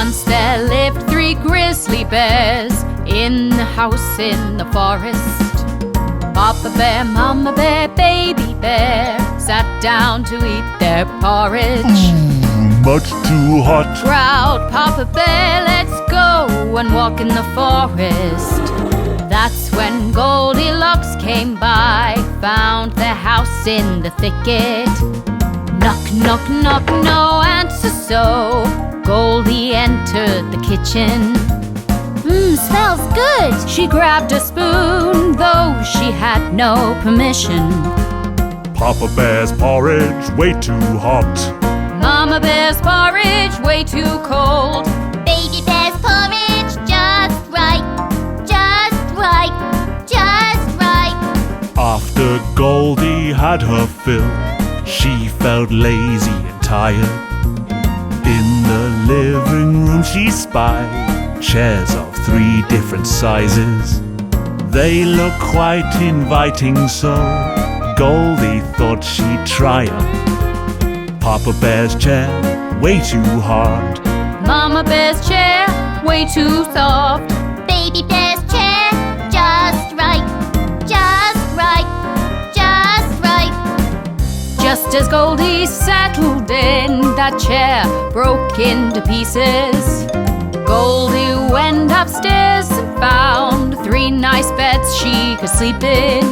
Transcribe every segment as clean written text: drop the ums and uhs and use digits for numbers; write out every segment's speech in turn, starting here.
Once there lived 3 grizzly bears in the house in the forest. Papa bear, mama bear, baby bear sat down to eat their porridge. Much too hot, Growled Papa bear, let's go and walk in the forest. That's when Goldilocks came by, found their house in the thicket. Knock, knock, knock, no answer, so Goldie entered the kitchen. Smells good! She grabbed a spoon, though she had no permission. Papa Bear's porridge way too hot. Mama bear's porridge way too cold. Baby bear's porridge just right, just right, just right. After Goldie had her fill, she felt lazy and tired. In the living room she spied chairs of 3 different sizes. They look quite inviting, so Goldie thought she'd try 'em. Papa Bear's chair, way too hard. Mama bear's chair, way too soft. Baby bear's chair just right, just right, just right. Just as Goldie settled in, that chair broke into pieces. Goldie went upstairs and found 3 nice beds she could sleep in.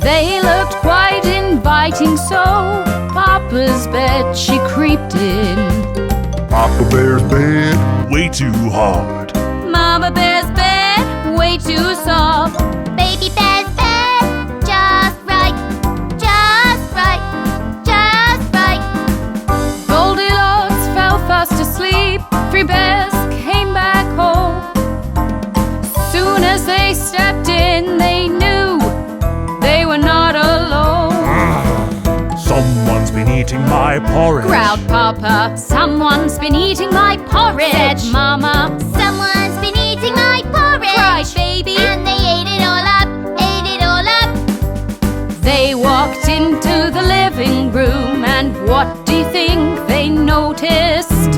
They looked quite inviting, so Papa's bed she creeped in. Papa Bear's bed, way too hard. Mama bear's bed, way too soft. Baby bear's bed just right, just right, just right. Goldilocks fell fast asleep. 3 bears came back home. Soon as they stepped in, they knew they were not alone. Someone's been eating my porridge. Growled Papa, someone's been eating my porridge. Said Mama, Someone's been eating my porridge. cried Baby. And they ate it all up, ate it all up. They walked into the living room, and what do you think they noticed?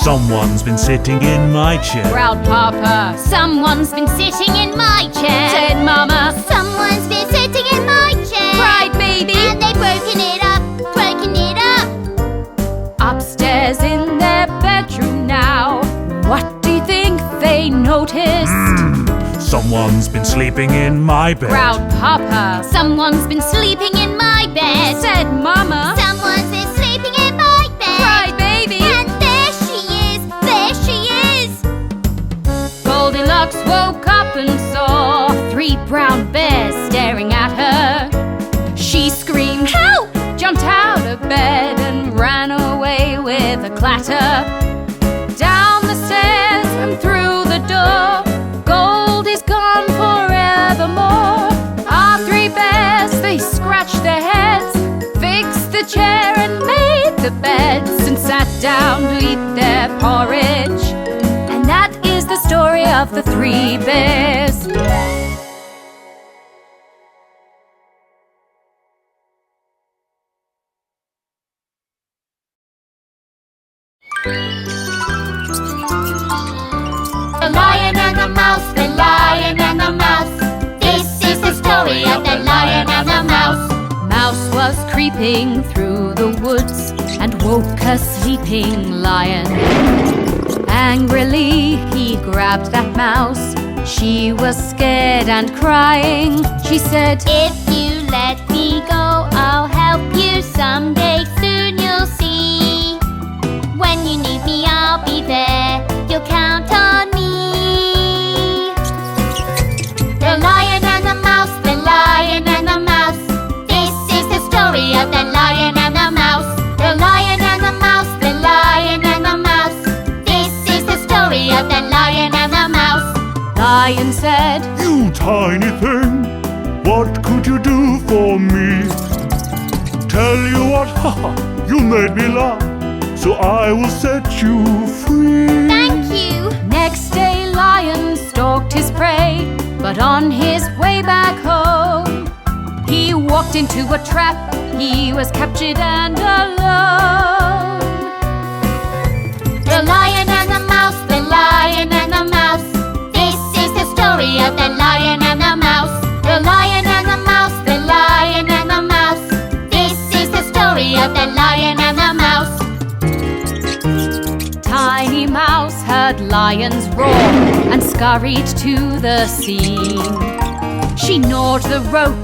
Someone's been sitting in my chair. Growled Papa, someone's been sitting in my chair. Said Mama, Someone's been sitting in my chair. cried Baby. And they've broken it up, broken it up. Upstairs in their bedroom now, what do you think they noticed? Someone's been sleeping in my bed. Growled Papa, someone's been sleeping in my bed. Said Mama, Someone's been sleeping in my bed. cried Baby. And there she is, there she is. Goldilocks woke up and saw 3 brown bears staring at her. She screamed, "Help!" jumped out of bed and ran away with a clatter. Down the stairs and through the door, Goldie's gone forevermore. Our 3 bears, they scratched their heads, fixed the chair and made the beds, and sat down to eat their porridge. And that is the story of the 3 bears. The lion and the mouse, the lion and the mouse. This is the story of the lion and the mouse. Mouse was creeping through the woods and woke a sleeping lion. Angrily he grabbed that mouse. She was scared and crying. She said, If you let me go, I'll help you someday. Soon you'll see. When you need me, I'll be there. You'll count on me. The lion and the mouse, the lion and the mouse. This is the story of the lion and the mouse. The lion and the mouse, the lion and the mouse. This is the story of the lion and the mouse. Lion said, You tiny thing, what could you do for me? Tell you what, haha, you made me laugh, so I will set you free. Thank you. Next day Lion stalked his prey, but on his way back home, he walked into a trap. He was captured and alone. The lion and the mouse, story of the lion and the mouse. The lion and the mouse, the lion and the mouse. This is the story of the lion and the mouse. Tiny Mouse heard lions roar and scurried to the scene. She gnawed the rope,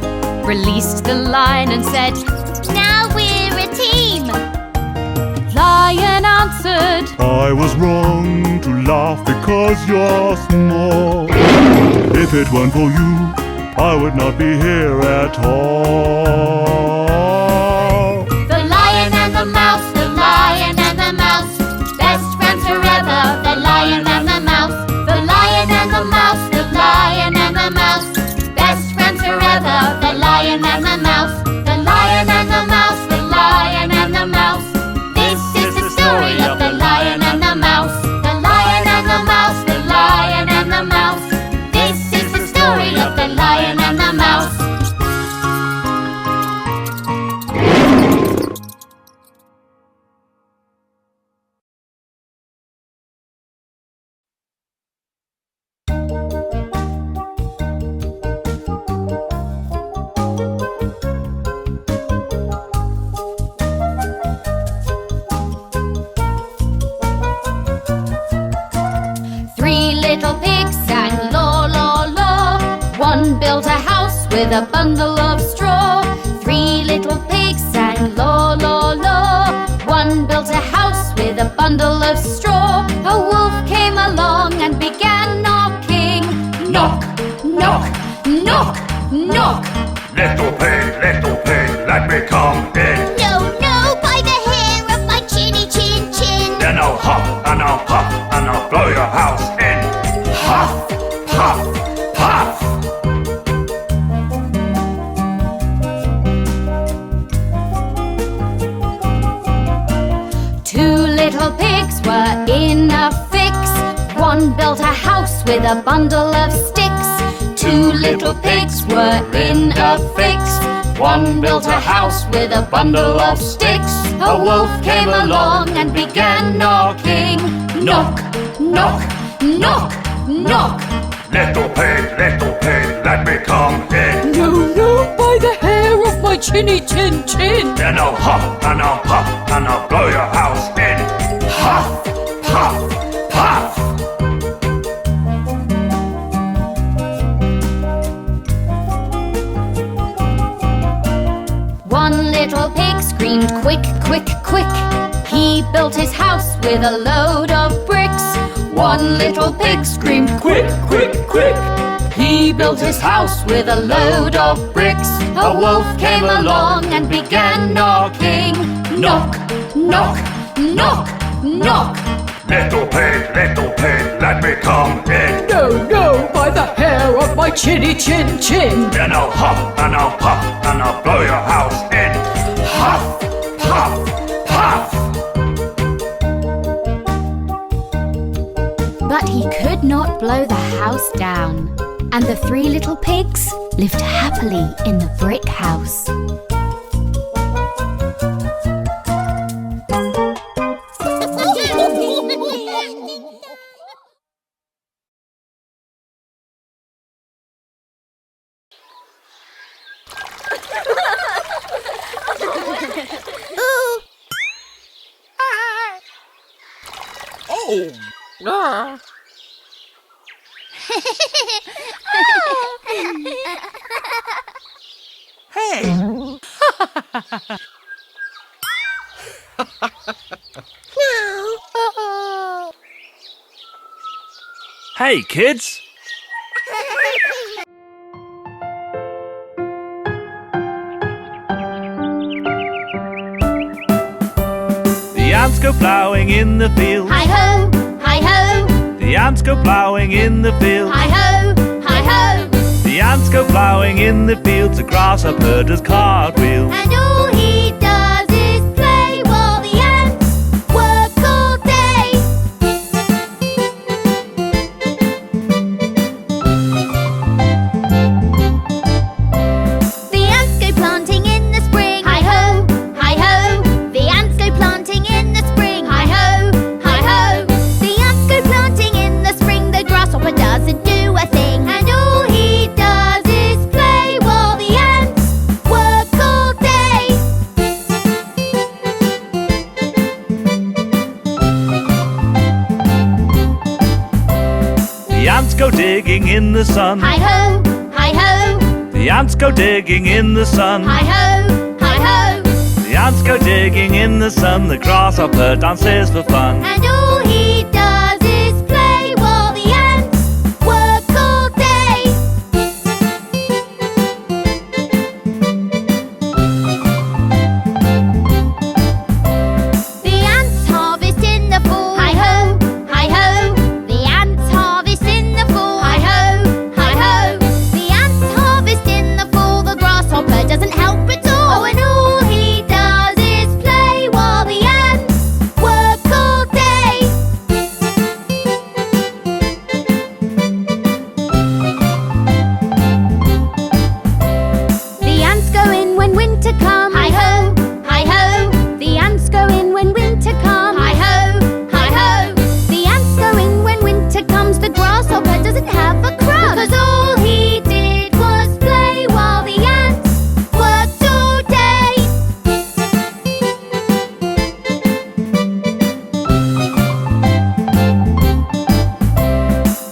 released the line and said, Now we're a team. Lion answered, I was wrong to laugh because you're small. If it weren't for you, I would not be here at all. The lion and the mouse, the lion and the mouse. Best friends forever, the lion and the mouse. The lion and the mouse, the lion and the mouse. Best friends forever, the lion and the mouse. The lion and the mouse, the lion and the mouse. This is the story of the lion and the mouse. The lion and the mouse, the lion and the mouse. This is the story of the lion and the mouse. Three little pigs sang law, law, law. One built a house with a bundle of straw. Three little pigs sang law, law, law. One built a house with a bundle of straw. A wolf came along and began knocking. Knock, knock, knock, knock. Little pig, let me come in. No, no, by the hair of my chinny chin chin. Then I'll hop and I'll pop and I'll blow your house in. Huff, puff, puff. Two little pigs were in a fix. One built a house with a bundle of sticks. Two little pigs were in a fix. One built a house with a bundle of sticks. A wolf came along and began knocking. Knock, knock, knock, knock. Little pig, let me come in. No, no, by the hair of my chinny chin chin. Then I'll hop and I'll pop and I'll blow your house in. Huff, puff, puff. One little pig screamed quick, quick, quick. He built his house with a load of bricks. One little pig screamed quick, quick, quick. He built his house with a load of bricks. A wolf came along and began knocking. Knock, knock, knock, knock. Little pig, let me come in. No, no, by the hair of my chinny chin chin. Then I'll hop and I'll pop and I'll blow your house in. Huff, puff, puff. But he could not blow the house down, and the three little pigs lived happily in the brick house. Hey, kids! The ants go ploughing in the field. Hi-ho, hi-ho, The ants go ploughing in the field. hi-ho, hi-ho. The ants go ploughing in the fields. A grasshopper does cartwheels. And all he does is play while the ants work all day. The ants go planting in the spring. Hi-ho, hi-ho. The ants go planting in the spring. Hi-ho, hi-ho. The ants go planting in the spring. The grasshopper doesn't do a thing. And go digging in the sun. Hi-ho, hi-ho, The ants go digging in the sun. hi-ho, hi-ho. The ants go digging in the sun. The grasshopper dances for fun. And all he does is play while the ants work all day. The ants harvest in the fall. Hi-ho, hi-ho. The ants harvest in the fall. Hi-ho, hi-ho. The ants harvest in the fall. The grasshopper doesn't help at all. Oh, and all he does is play while the ants work all day. The ants go in when winter comes. Hi-ho, hi-ho. The ants go in when winter comes. Hi-ho, hi-ho. The ants go in when winter comes. The grasshopper doesn't have a crumb, because all he did was play while the ants worked all day.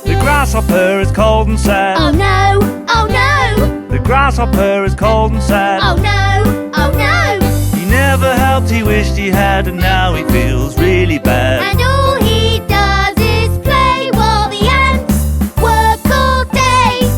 The grasshopper is cold and sad. Oh no, oh no, The grasshopper is cold and sad. oh no, oh no. He never helped, he wished he had, and now he feels really bad. And all he does is play while the ants work all day.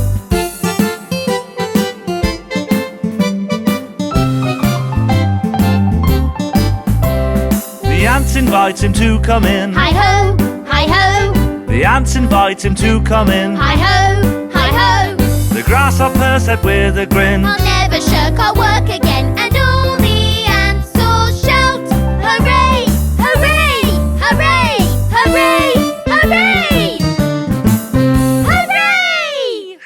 The ants invite him to come in. Hi-ho, hi-ho, The ants invite him to come in. hi-ho, hi-ho. The grasshopper said with a grin. I'll never shirk our work again. And all the ants all shout, hooray, hooray, hooray, hooray, hooray, hooray!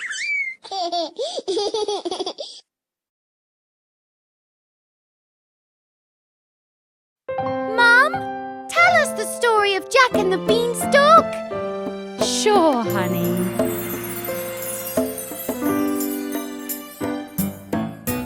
Mum, tell us the story of Jack and the beanstalk. Sure, honey.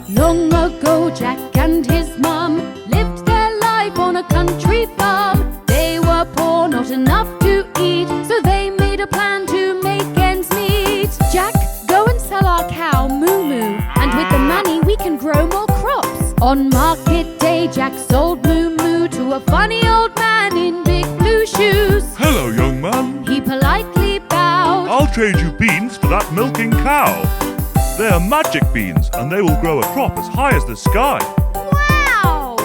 Long ago, Jack and his mum lived their life on a country farm. They were poor, not enough to eat, so they made a plan to make ends meet. Jack, go and sell our cow, Moo Moo, and with the money we can grow more crops. On market day, Jack sold Moo Moo to a funny old man in big blue shoes. Hello, young man. He politely bowed. I'll trade you beans for that milking cow. They are magic beans, and they will grow a crop as high as the sky. Wow!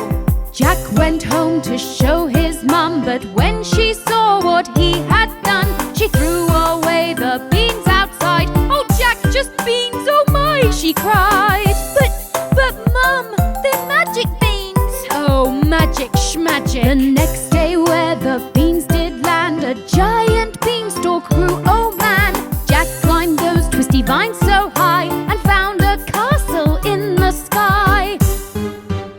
Jack went home to show his mum, but when she saw what he had done, she threw away the beans outside. Oh, Jack, just beans, oh my, she cried. But Mum, they're magic beans. Oh, magic schmagic. The next day where the beans did land, a giant beanstalk grew, oh man. Jack climbed those twisty vines so high and found a castle in the sky.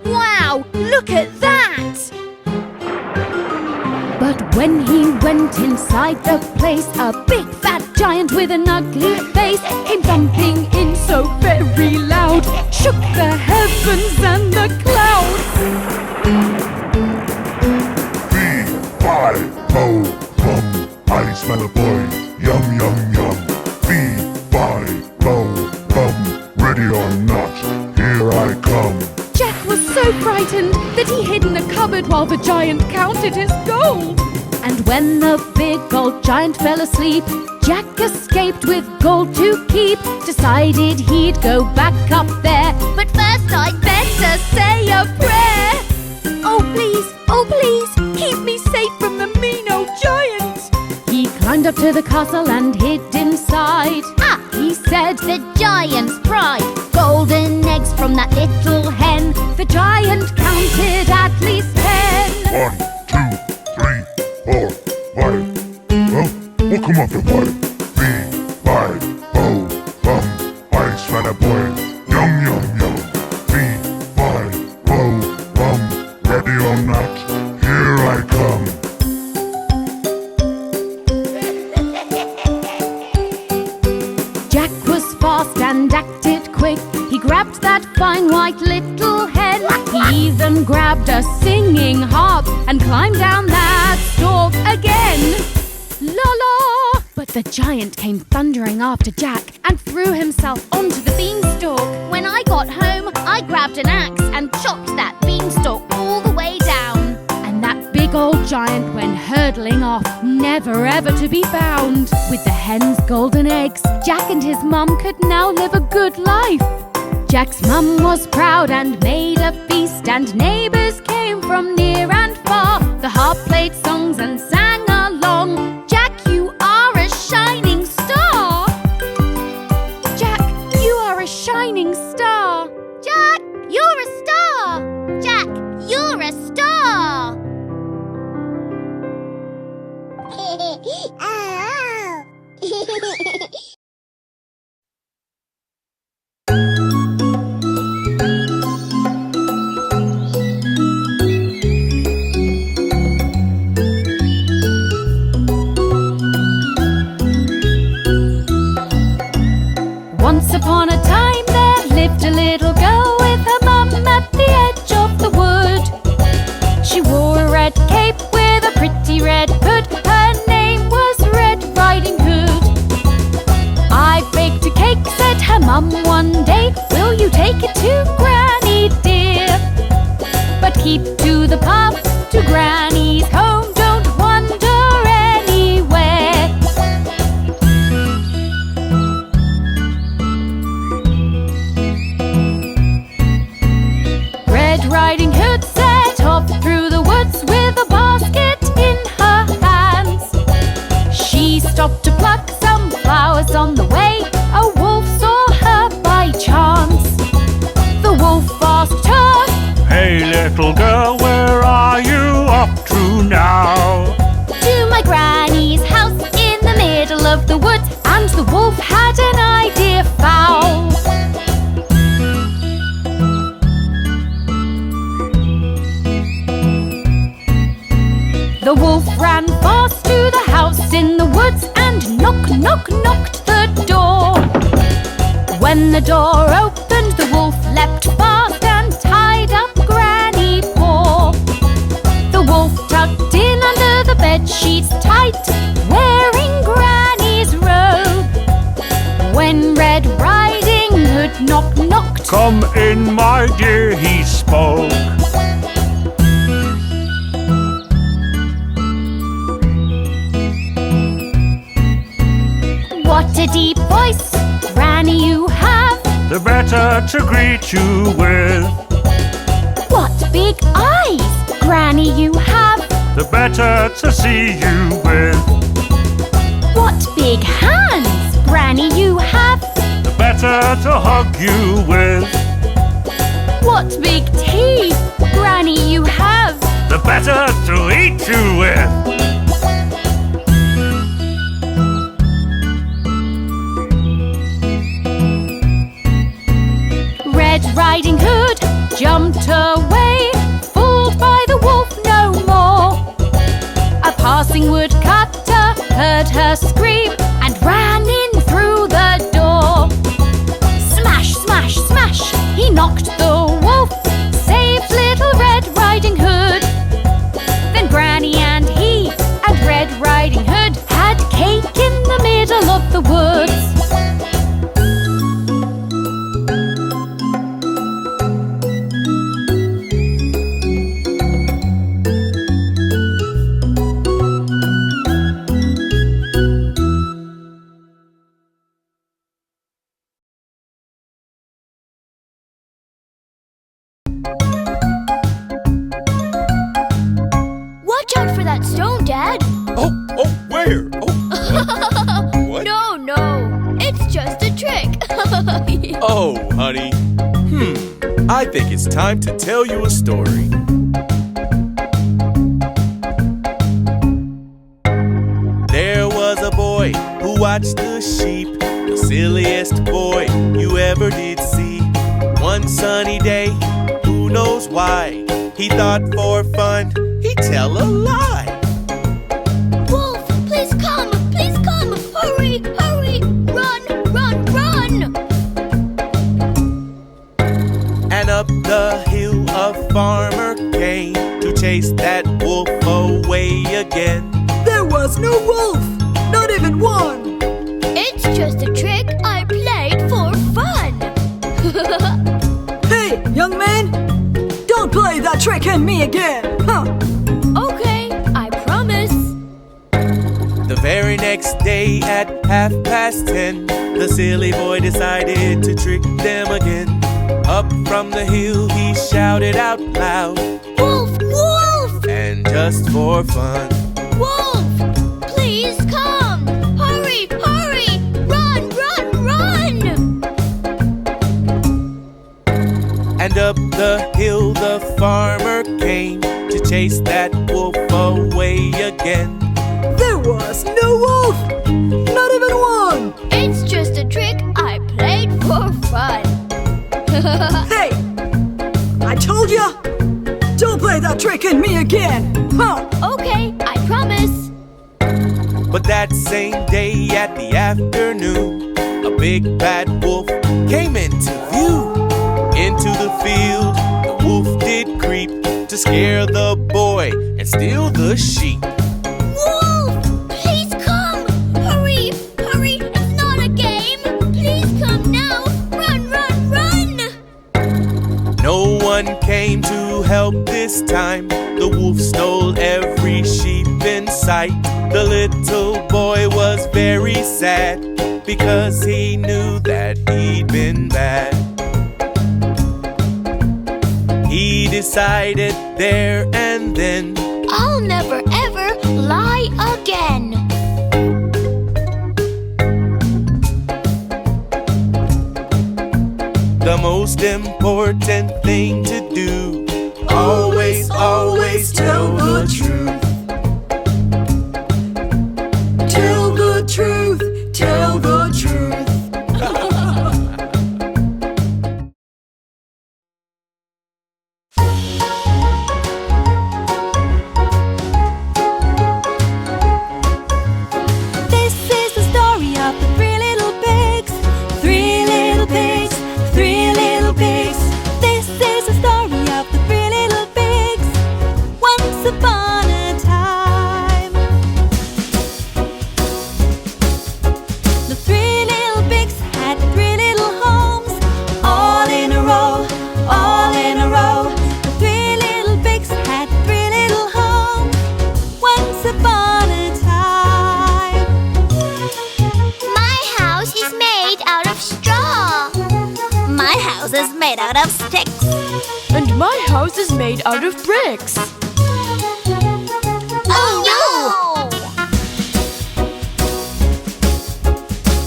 Wow, look at that! But when he went inside the place, a big fat giant with an ugly face came thumping in so very loud, shook the heavens and the clouds. B-5-O-Bum, I smell a boy, yum yum yum. B-5-O-Bum, ready or not, here I come. Jack was so frightened that he hid in a cupboard while the giant counted his gold. And when the big old giant fell asleep, Jack escaped with gold to keep. Decided he'd go back up there, but first I'd better say a prayer. Oh please, keep me safe from the mean old giant. He climbed up to the castle and hid inside. Ah, he said, the giant's pride. Golden eggs from that little hen. The giant counted at least 10. 1, 2, 3, 4, 5. Well, we'll come off the 5. B-5-O-Bum, I smell a boy, yum yum yum. B-5-O-Bum, ready or not, here I come. Jack was fast and acted quick. He grabbed that fine white little hen. He even grabbed a singing harp and climbed down that stalk again. La la! But But the giant came thundering after Jack and threw himself onto the beanstalk. When I got home, I grabbed an axe and chopped that beanstalk all the way down. And that big old giant went hurtling off, never ever to be found. With the hen's golden eggs, Jack and his mum could now live a good life. Jack's mum was proud and made a feast, and neighbours came from near and far. The harp played songs and sang along. Jack, you are a shining star. Jack, you are a shining star. Jack, you're a star! Jack, you're a star! Once upon a time there lived a little girl with her mum at the edge of the wood. She wore a red cape with a pretty red hood. Her name was Red Riding Hood. "I've baked a cake," said her mum one day. "Will you take it to Granny dear? But keep to the path to Granny's home. Don't wander anywhere." Red Riding Hood set off through the woods with a basket in her hands. She stopped to pluck some flowers on the way. A wolf saw her by chance. The wolf asked her, Hey little girl, where are you up to now? To my granny's house in the middle of the woods. and the wolf had an idea foul. The wolf ran fast to the house in the woods and knocked the door. When the door opened, the wolf leapt fast and tied up Granny Paw. The wolf tucked in under the bedsheets tight, wearing Granny's robe. When Red Riding Hood knocked, Come in, my dear, he spoke. What a deep voice, Granny, you have. The better to greet you with. What big eyes, Granny, you have. The better to see you with. What big hands, Granny, you have. The better to hug you with. what big teeth, Granny, you have. The better to eat you with. Red Riding Hood jumped away, fooled by the wolf no more. A passing woodcutter heard her scream and ran in through the door. Smash, smash, smash, he knocked the wolf, saved little Red Riding Hood. Then Granny and he and Red Riding Hood had cake in the middle of the woods. Watch out for that stone, Dad. Oh, where? Oh, what? No, it's just a trick. Oh, honey. I think it's time to tell you a story. There was a boy who watched the sheep, the silliest boy you ever did see. One sunny day, who knows why, he thought for fun he'd tell a lie. Wolf, please come, hurry, hurry, run, run, run. And up the hill a farmer came to chase that wolf away again. There was no wolf, not even even one. It's just a trick I played for fun. Hey, young man, don't play that trick on me again. Huh? Okay, I promise. The very next day at 10:30, the silly boy decided to trick them again. Up from the hill he shouted out loud, Wolf, wolf, and just for fun, wolf, please come. Hurry, hurry, run, run, run. and up the hill the farmer came to chase that wolf away again. There was no wolf, not even one. It's just a trick I played for fun. Hey, I told ya, don't play that trick on me again. Huh? Okay, I promise. But that same day at the afternoon, a big bad wolf came into view. Into the field the wolf did creep to scare the boy and steal the sheep. Wolf, please come. Hurry, hurry, it's not a game. Please come now. Run, run, run. No one came to help this time. The wolf stole every sheep in sight. The little boy was very sad because he knew that he'd been bad. He decided there and then, I'll never ever lie again. the most important thing to do, always, always tell the truth. Tell the truth, tell the truth. This is the story of the three little pigs. Three little pigs, three little pigs. This is the story of the three little pigs. Once upon a time, the three little pigs had three little homes, all in a row, all in a row. The three little pigs had three little homes. Once upon a time. My house is made out of straw. My house is made out of sticks. And my house is made out of bricks. Oh no!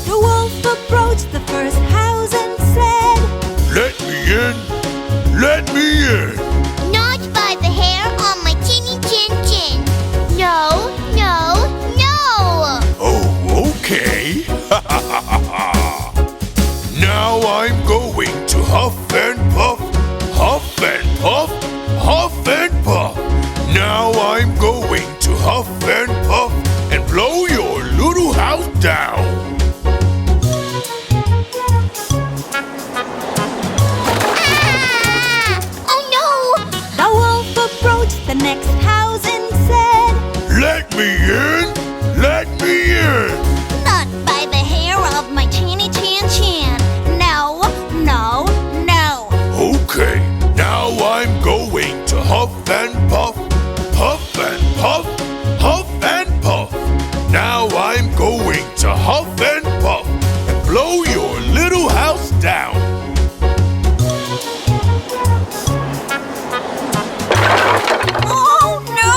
The wolf approached the first house and said, Let me in! Let me in! Not by the hair on my chinny chin chin. No, no, no! Oh, okay. Now I'm going to huff and puff, huff and puff, huff and puff. Now I'm going to huff and puff and blow your little house down. Ah! Oh no! the wolf approached the next house and said, Let me in! Let me in! Not by the hair of my chinny chin chin. No, no, no. Okay, now I'm going to huff and puff, huff and puff, huff and puff. Now I'm going to huff and puff and blow your little house down. Oh no!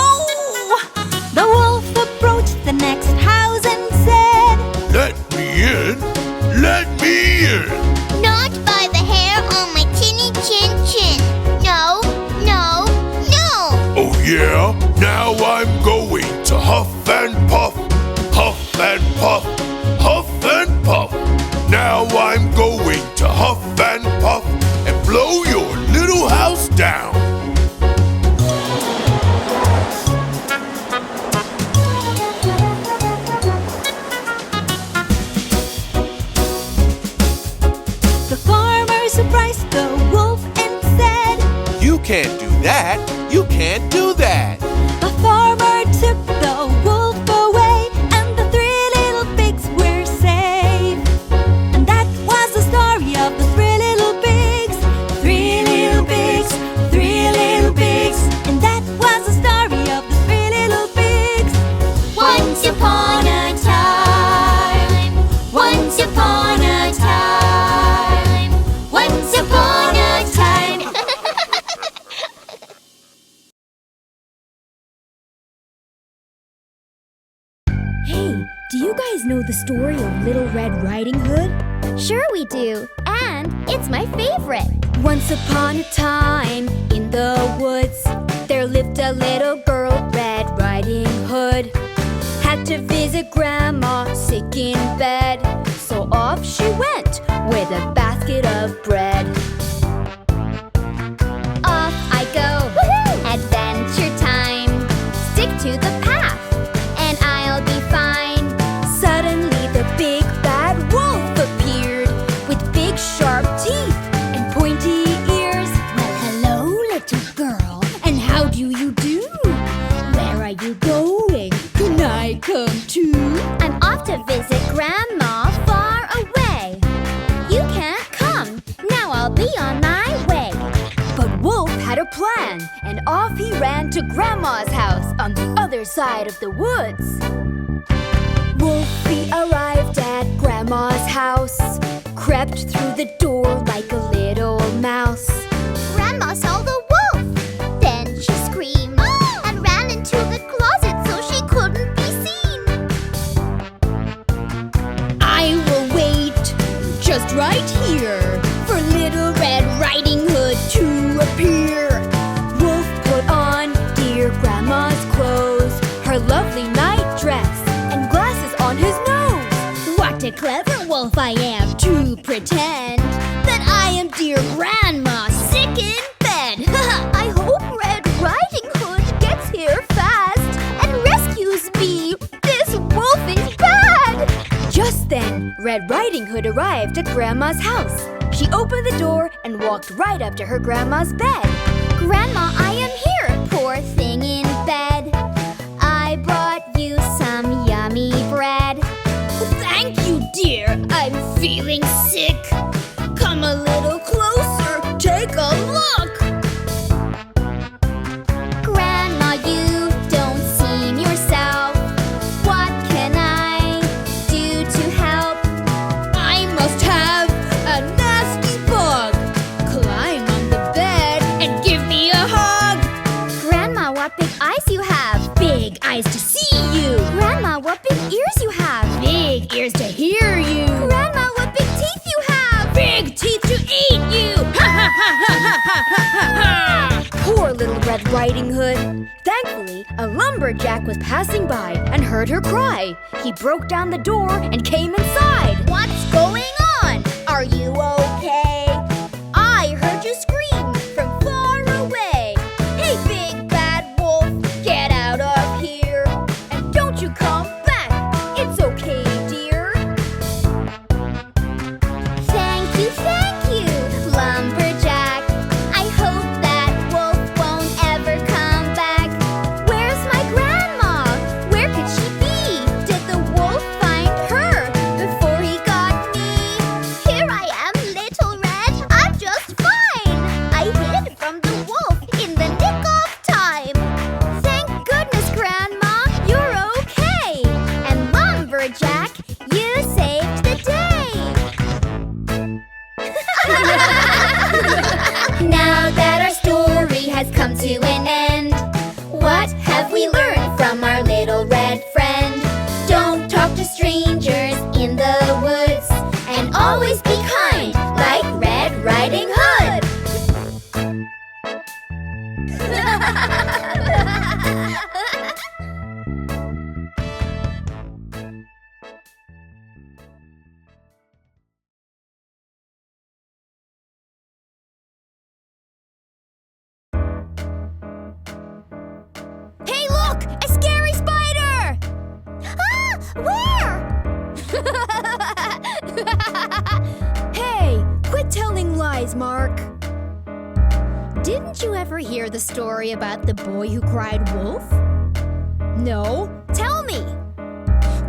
The wolf approached the next house and said, Let me in! Let me in! Not by the hair on my chinny chin chin. No, no, no! Oh yeah, now I'm going to huff and puff, huff and puff, huff and puff. Now I'm going to huff and puff and blow your little house down. The farmer surprised the wolf and said, You can't do that, you can't do that. The farmer took the wolf away, and the three little pigs you guys know the story of Little Red Riding Hood? Sure we do, and it's my favorite. Once upon a time, in the woods, there lived a little girl, Red Riding Hood. Had to visit Grandma, sick in bed, so off she went with a basket of bread. Off I go, adventure time. Stick to the path, and I'll be fine. Suddenly the big bad wolf appeared with big sharp teeth and pointy ears. Well, hello, little girl, and how do you do? Where are you going? Can I come too? I'm off to visit Grandma far away. You can't come, now I'll be on my way. But Wolf had a plan, and off he ran to Grandma's house on the other side of the woods. Wolfie arrived at Grandma's house, crept through the door like a little mouse. Grandma saw the wolf, then she screamed and ran into the closet so she couldn't be seen. I will wait just right here for Little Red Riding Hood to appear. Wolf put on dear Grandma's clothes, her lovely night dress, and glasses on his nose. What a clever wolf I am to pretend that I am dear Grandma sick in bed. I hope Red Riding Hood gets here fast and rescues me. This wolf is bad. Just then, Red Riding Hood arrived at Grandma's house. She opened the door and walked right up to her Grandma's bed. Grandma, I am here, poor thing in bed. I brought you some yummy bread. Thank you, dear. I'm feeling sick. Come a little closer. Take a look. Grandma, you don't seem yourself. What can I do to help? I must have a nasty bug. Climb on the bed and give me a hug. Grandma, what big eyes you have. Big eyes to see you. Grandma, what big ears you have. Big ears to hear you. Grandma, what big teeth you have. Big teeth to eat you. Ha ha ha ha ha ha ha. Poor Little Red Riding Hood. Thankfully, a lumberjack was passing by and heard her cry. He broke down the door and came inside. What's going on? Are you okay? I heard you scream from far away. Hey, big bad wolf, get out of here. And don't you come back. It's okay, dear. Thank you, lumberjack. I hope that wolf won't ever come back. Where's my grandma? Where could she be? Did the wolf find her before he got me? Here I am, Little Red. I'm just fine. I hid from the wolf in the nick of time. Thank goodness, Grandma, you're okay. And lumberjack, you saved the day. Now that our story has come to an end, what have we learned from our little red friend? Don't talk to strangers in the woods, and always be kind like Red Riding Hood. Hey, look! A scary spider! Where? Hey, quit telling lies, Mark. Didn't you ever hear the story about the boy who cried wolf? No, tell me.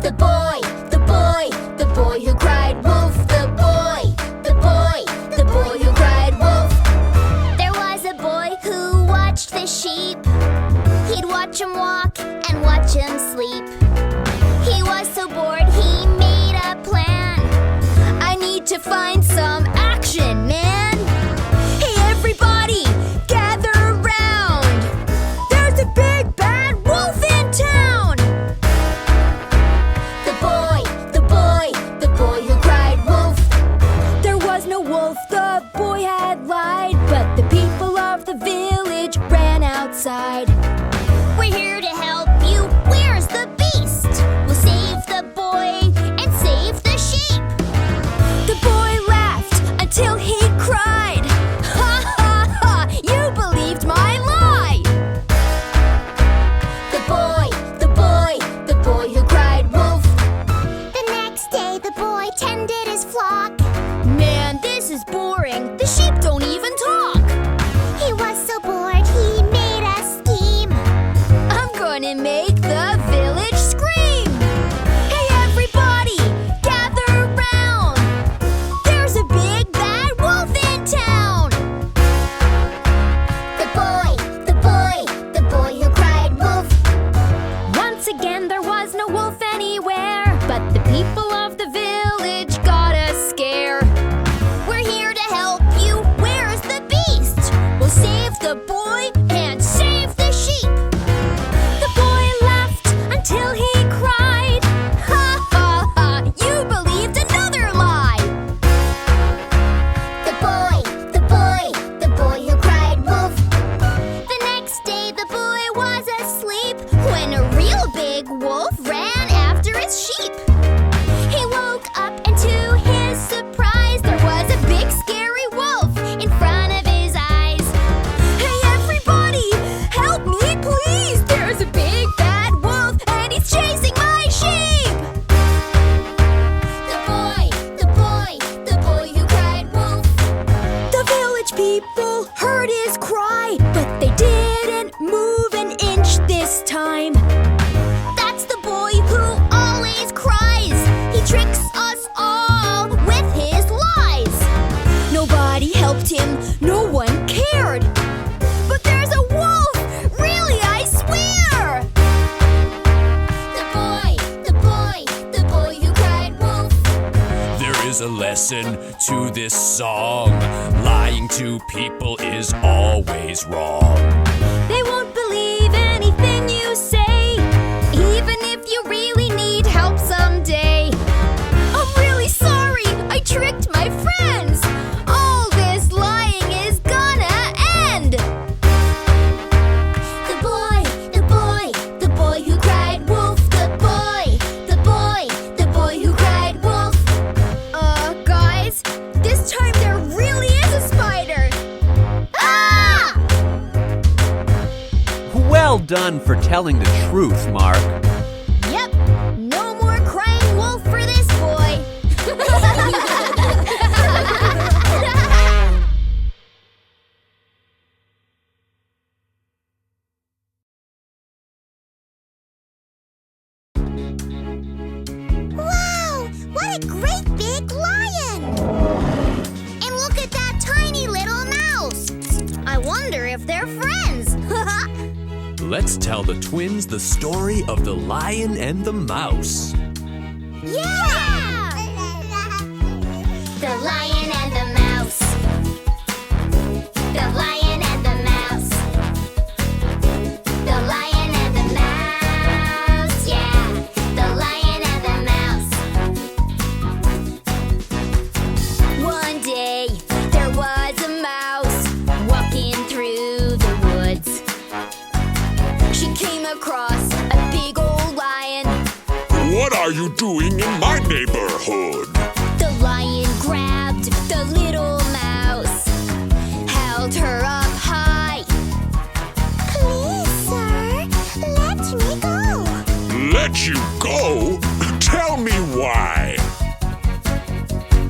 The boy who cried wolf. The boy who cried wolf. There was a boy who watched the sheep. He'd watch him walk and watch him sleep. He was so bored he made a plan. I need to find some action, man. Hey, everybody, gather around. There's a big bad wolf in town. The boy outside. We're here to help you. Where's the beast? We'll save the boy and save the sheep. The boy laughed until he cried. Ha ha ha! You believed my lie! The boy who cried wolf. The next day the boy tended his flock. Man, this is boring. The sheep don't even talk. He was so bored he made a scheme. I'm gonna make the village scream. Hey everybody, gather round. There's a big bad wolf in town. The boy who cried wolf. Once again there was no wolf anywhere, but the people of the village got a scare. We're here to help you. Where's the beast? We'll save the boy and save the sheep. The boy laughed until he cried. Ha ha ha! You believed another lie. The boy who cried wolf. The next day the boy was asleep when a real big wolf ran after his sheep. He woke up and to his surprise there was a big scary wolf in front of his eyes. Hey everybody, help me please! There's a big bad wolf and he's chasing my sheep! The boy who cried wolf. The village people heard his cry, but they didn't move an inch this time. That's the boy who always cries. He tricks us all with his lies. Nobody helped him, no one cared. But there's a wolf! Really, I swear! The boy who cried wolf. There is a lesson to this song. Lying to people is always wrong. They won't believe anything you say, even if you really need help someday. I'm really sorry, I tricked my friends. All this lying is gonna end. The boy who cried wolf. The boy who cried wolf. Guys, this time there really is a spider. Ah! Well done for telling the truth, Mark. Yep, no more crying wolf for this boy. Wow, what a great big lion! And look at that tiny little mouse. I wonder if they're friends. Let's tell the twins the story of the lion and the mouse. Yeah! The lion and the mouse. The lion and the mouse. The lion and the mouse. Yeah! The lion and the mouse. One day there was a mouse walking through the woods. She came across a big old lion. What are you doing in my neighborhood? The lion grabbed the little mouse, held her up high. Please, sir, let me go. Let you go? Tell me why.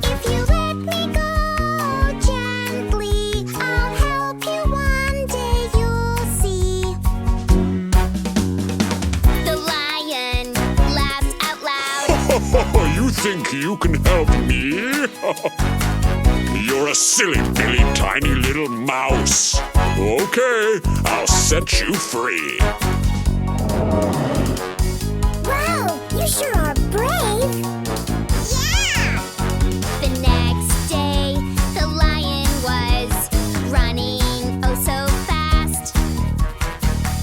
If you let me go gently, I'll help you one day, you'll see. The lion laughed out loud. You think you can help me? You're a silly, billy, tiny little mouse. Okay, I'll set you free. Wow, you sure are brave. Yeah! The next day, the lion was running oh so fast.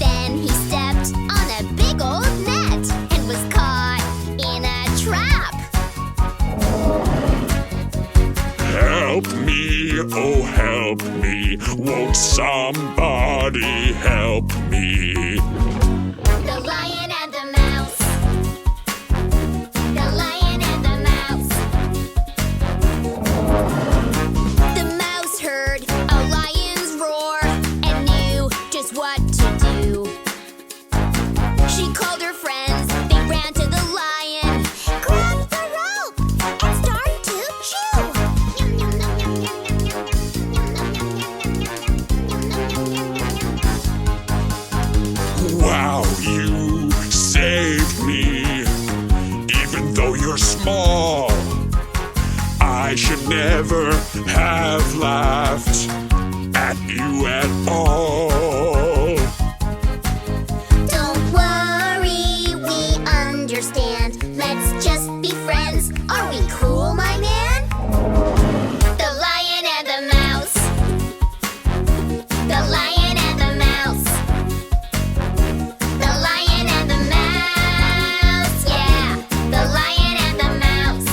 Then he stepped on a big old net and was caught in a trap. Help me, oh help me. Won't somebody help help me. The lion and the mouse. The lion and the mouse. The mouse heard a lion's roar and knew just what to do. She called her friends, they ran to the lion. Grab the rope and start to chew. Wow, you saved me. Even though you're small, I should never have laughed at you at all. Don't worry, we understand. Let's just be friends. Are we cool, my man? The lion and the mouse. The lion and the mouse. The lion and the mouse. Yeah, the lion and the mouse.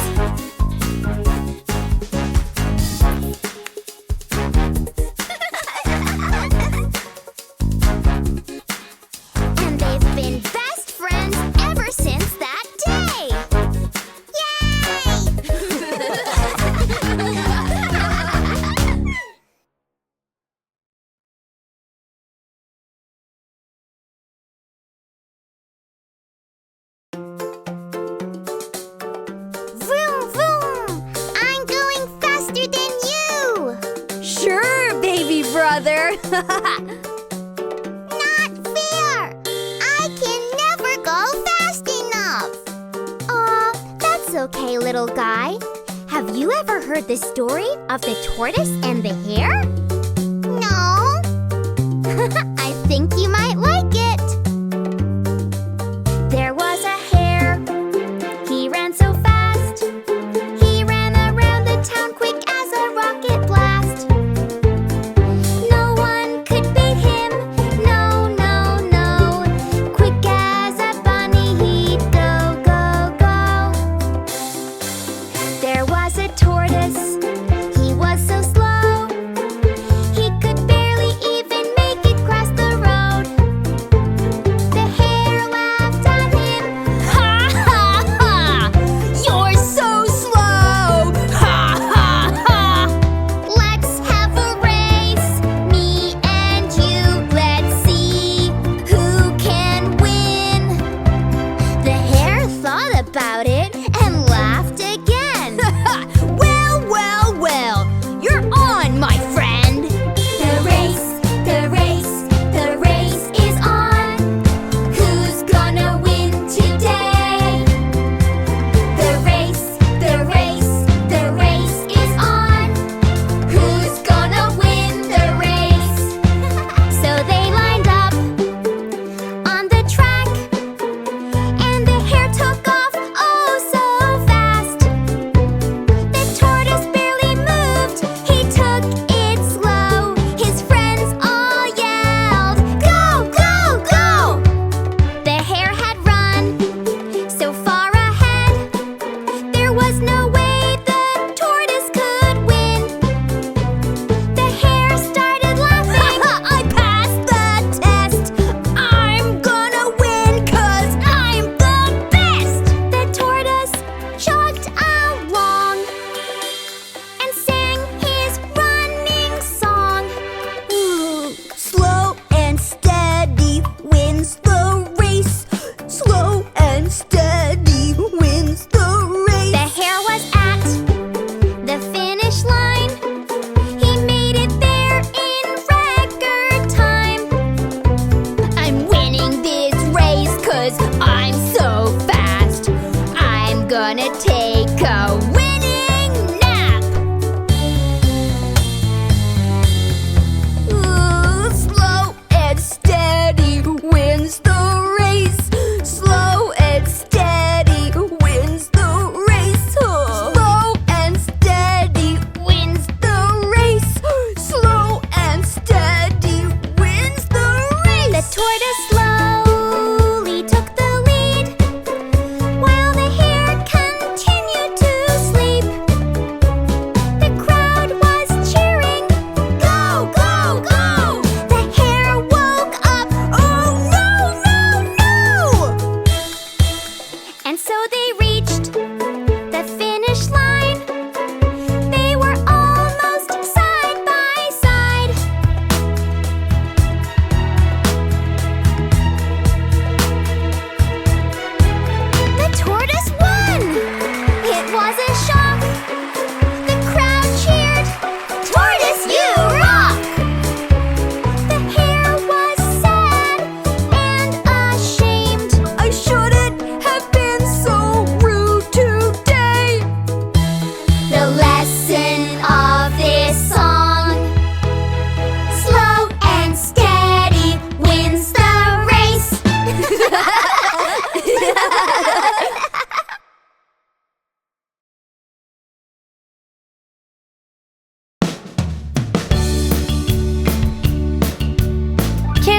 And they've been best friends ever since that day. Yay! Vroom, vroom! I'm going faster than you! Sure, baby brother. Not fair! I can never go fast enough! Aw, that's okay, little guy. Have you ever heard the story of the tortoise and the hare? No. I think you might like it. There was a hare. He ran so fast. He ran around the town quick as a rocket blast. No one could beat him. No, no, no. Quick as a bunny, he'd go, go, go. There was a tortoise. He was so slow.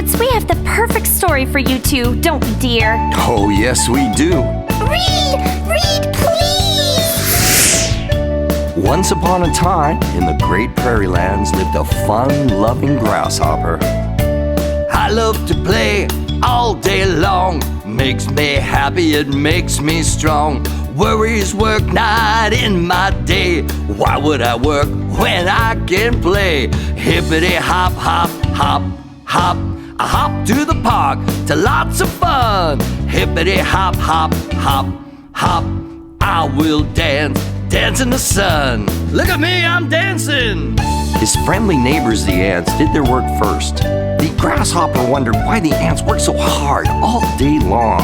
Kids, we have the perfect story for you two, don't we, dear? Oh, yes, we do. Read, please! Once upon a time, in the great prairie lands, lived a fun-loving grasshopper. I love to play all day long. Makes me happy, it makes me strong. Worries work night in my day. Why would I work when I can play? Hippity hop, hop, hop, hop. I hop to the park to lots of fun. Hippity hop, hop, hop, hop. I will dance, dance in the sun. Look at me, I'm dancing. His friendly neighbors, the ants, did their work first. The grasshopper wondered why the ants worked so hard all day long.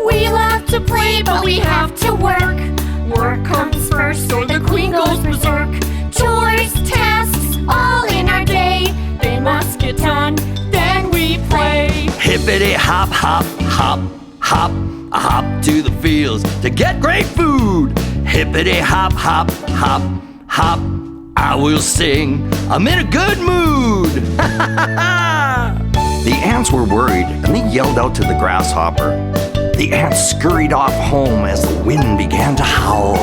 We love to play, but we have to work. Work comes first, or the queen goes berserk. Chores, tasks, all in our day. They must get done, then we play. Hippity hop, hop, hop, hop. I hop to the fields to get great food. Hippity hop, hop, hop, hop. I will sing, I'm in a good mood. The ants were worried and they yelled out to the grasshopper. The ants scurried off home as the wind began to howl.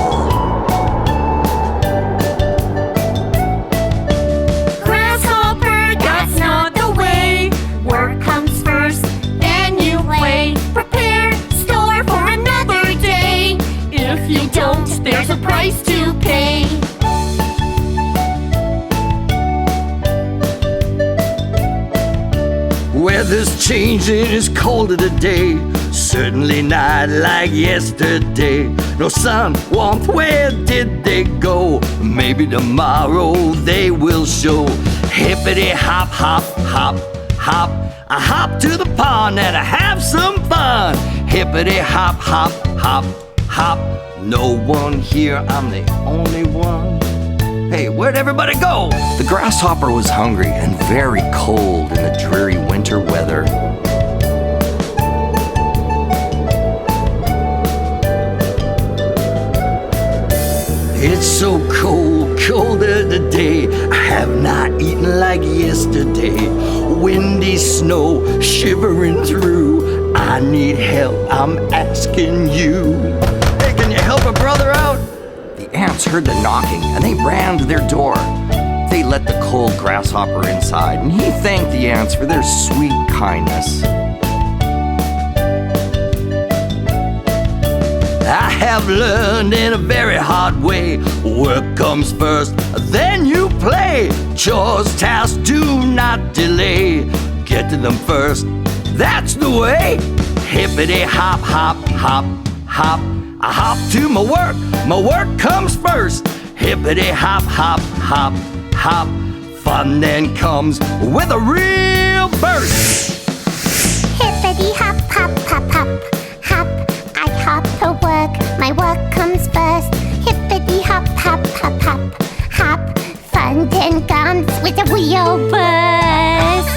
Grasshopper, that's not the way. Work comes first, then you play. Prepare, store for another day. If you don't, there's a price to pay. Weather's changing, it's colder today. Certainly not like yesterday. No sun, warmth, where did they go? Maybe tomorrow they will show. Hippity hop, hop, hop, hop. I hop to the pond and I have some fun. Hippity hop, hop, hop, hop. No one here, I'm the only one. Hey, where'd everybody go? The grasshopper was hungry and very cold in the dreary winter weather. It's so cold, colder today. I have not eaten like yesterday. Windy snow shivering through. I need help, I'm asking you. Hey, can you help a brother out? The ants heard the knocking and they ran to their door. They let the cold grasshopper inside and he thanked the ants for their sweet kindness. I have learned in a very hard way. Work comes first, then you play. Chores, tasks, do not delay. Get to them first, that's the way. Hippity hop, hop, hop, hop. I hop to my work comes first. Hippity hop, hop, hop, hop. Fun then comes with a real burst. Hippity hop, hop, hop, hop, hop. I hop to work, my work comes first. Hippity hop, hop, hop, hop, hop. Fun then comes with a real burst.